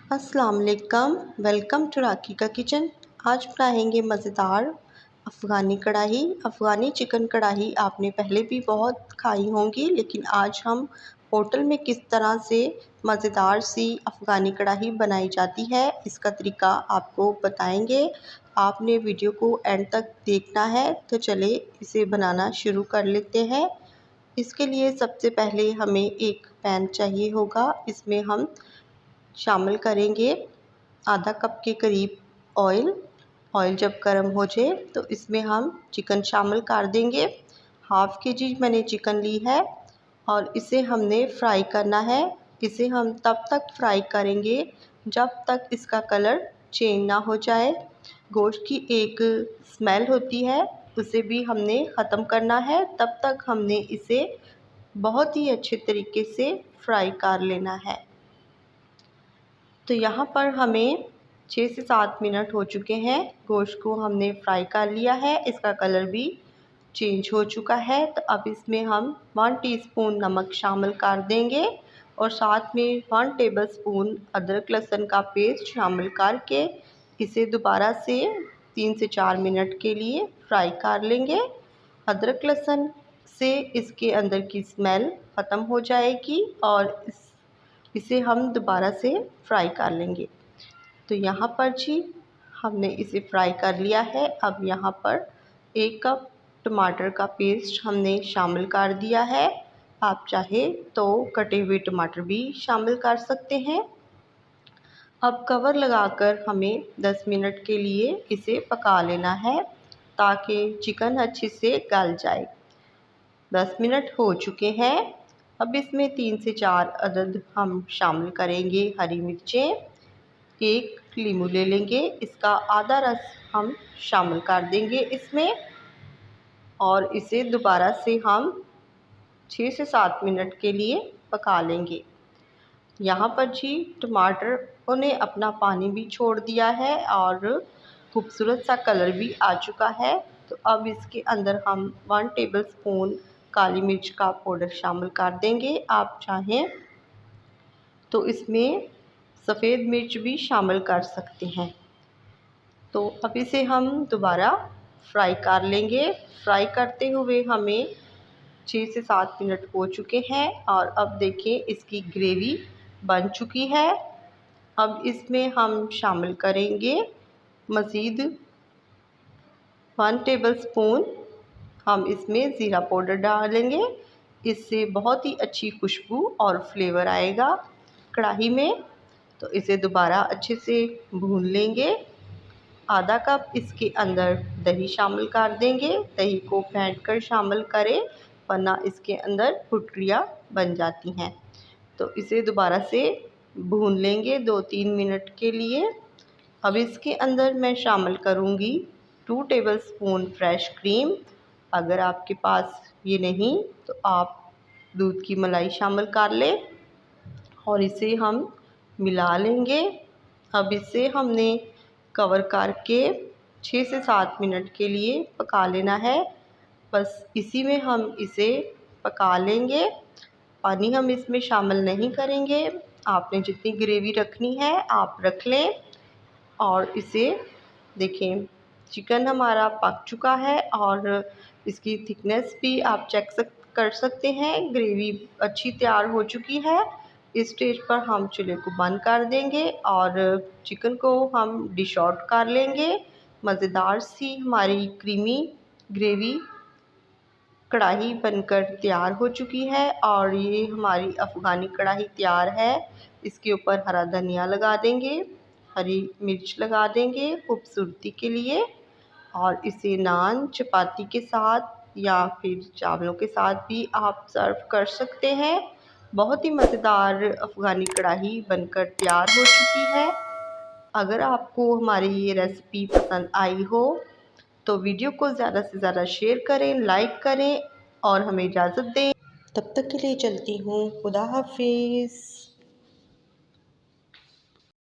अस्सलाम वालेकुम, welcome to राखी का किचन। आज बनाएंगे मज़ेदार अफ़गानी कढ़ाई। अफ़गानी चिकन कढ़ाई आपने पहले भी बहुत खाई होंगी, लेकिन आज हम होटल में किस तरह से मज़ेदार सी अफ़गानी कढ़ाई बनाई जाती है, इसका तरीका आपको बताएंगे। आपने वीडियो को एंड तक देखना है, तो चले इसे बनाना शुरू कर लेते हैं। इसके लिए सबसे पहले हमें एक पैन चाहिए होगा। इसमें हम शामिल करेंगे आधा कप के करीब ऑयल। ऑयल जब गर्म हो जाए तो इसमें हम चिकन शामिल कर देंगे। हाफ़ के जी मैंने चिकन ली है और इसे हमने फ्राई करना है। इसे हम तब तक फ्राई करेंगे जब तक इसका कलर चेंज ना हो जाए। गोश्त की एक स्मेल होती है, उसे भी हमने ख़त्म करना है। तब तक हमने इसे बहुत ही अच्छे तरीके से फ्राई कर लेना है। तो यहाँ पर हमें 6 से 7 मिनट हो चुके हैं। गोश्त को हमने फ्राई कर लिया है, इसका कलर भी चेंज हो चुका है। तो अब इसमें हम 1 टीस्पून नमक शामिल कर देंगे और साथ में 1 टेबलस्पून अदरक लहसुन का पेस्ट शामिल करके इसे दोबारा से 3 से 4 मिनट के लिए फ्राई कर लेंगे। अदरक लहसुन से इसके अंदर की स्मेल ख़त्म हो जाएगी और इसे हम दोबारा से फ्राई कर लेंगे। तो यहाँ पर जी हमने इसे फ्राई कर लिया है। अब यहाँ पर 1 कप टमाटर का पेस्ट हमने शामिल कर दिया है। आप चाहे तो कटे हुए टमाटर भी शामिल कर सकते हैं। अब कवर लगाकर हमें 10 मिनट के लिए इसे पका लेना है ताकि चिकन अच्छे से गल जाए। 10 मिनट हो चुके हैं। अब इसमें 3 से 4 अदद हम शामिल करेंगे हरी मिर्चें। 1 नींबू ले लेंगे, इसका आधा रस हम शामिल कर देंगे इसमें और इसे दोबारा से हम 6 से 7 मिनट के लिए पका लेंगे। यहाँ पर जी टमाटर ने अपना पानी भी छोड़ दिया है और खूबसूरत सा कलर भी आ चुका है। तो अब इसके अंदर हम 1 टेबलस्पून काली मिर्च का पाउडर शामिल कर देंगे। आप चाहें तो इसमें सफ़ेद मिर्च भी शामिल कर सकते हैं। तो अब इसे हम दोबारा फ्राई कर लेंगे। फ्राई करते हुए हमें 6 से 7 मिनट हो चुके हैं और अब देखिए इसकी ग्रेवी बन चुकी है। अब इसमें हम शामिल करेंगे मज़ीद 1 टेबलस्पून हम इसमें ज़ीरा पाउडर डालेंगे। इससे बहुत ही अच्छी खुशबू और फ्लेवर आएगा कढ़ाई में। तो इसे दोबारा अच्छे से भून लेंगे। आधा कप इसके अंदर दही शामिल कर देंगे। दही को फेंटकर शामिल करें, वरना इसके अंदर फुटरियाँ बन जाती हैं। तो इसे दोबारा से भून लेंगे 2-3 मिनट के लिए। अब इसके अंदर मैं शामिल करूँगी 2 टेबलस्पून फ्रेश क्रीम। अगर आपके पास ये नहीं तो आप दूध की मलाई शामिल कर लें और इसे हम मिला लेंगे। अब इसे हमने कवर करके 6 से 7 मिनट के लिए पका लेना है। बस इसी में हम इसे पका लेंगे, पानी हम इसमें शामिल नहीं करेंगे। आपने जितनी ग्रेवी रखनी है आप रख लें और इसे देखें चिकन हमारा पक चुका है और इसकी थिकनेस भी आप चेक कर सकते हैं। ग्रेवी अच्छी तैयार हो चुकी है। इस स्टेज पर हम चूल्हे को बंद कर देंगे और चिकन को हम डिश आउट कर लेंगे। मज़ेदार सी हमारी क्रीमी ग्रेवी कढ़ाई बनकर तैयार हो चुकी है और ये हमारी अफ़गानी कढ़ाई तैयार है। इसके ऊपर हरा धनिया लगा देंगे, हरी मिर्च लगा देंगे खूबसूरती के लिए और इसे नान चपाती के साथ या फिर चावलों के साथ भी आप सर्व कर सकते हैं। बहुत ही मज़ेदार अफ़गानी कढ़ाई बनकर तैयार हो चुकी है। अगर आपको हमारी ये रेसिपी पसंद आई हो तो वीडियो को ज़्यादा से ज़्यादा शेयर करें, लाइक करें और हमें इजाज़त दें। तब तक के लिए चलती हूँ। खुदा हाफिज़।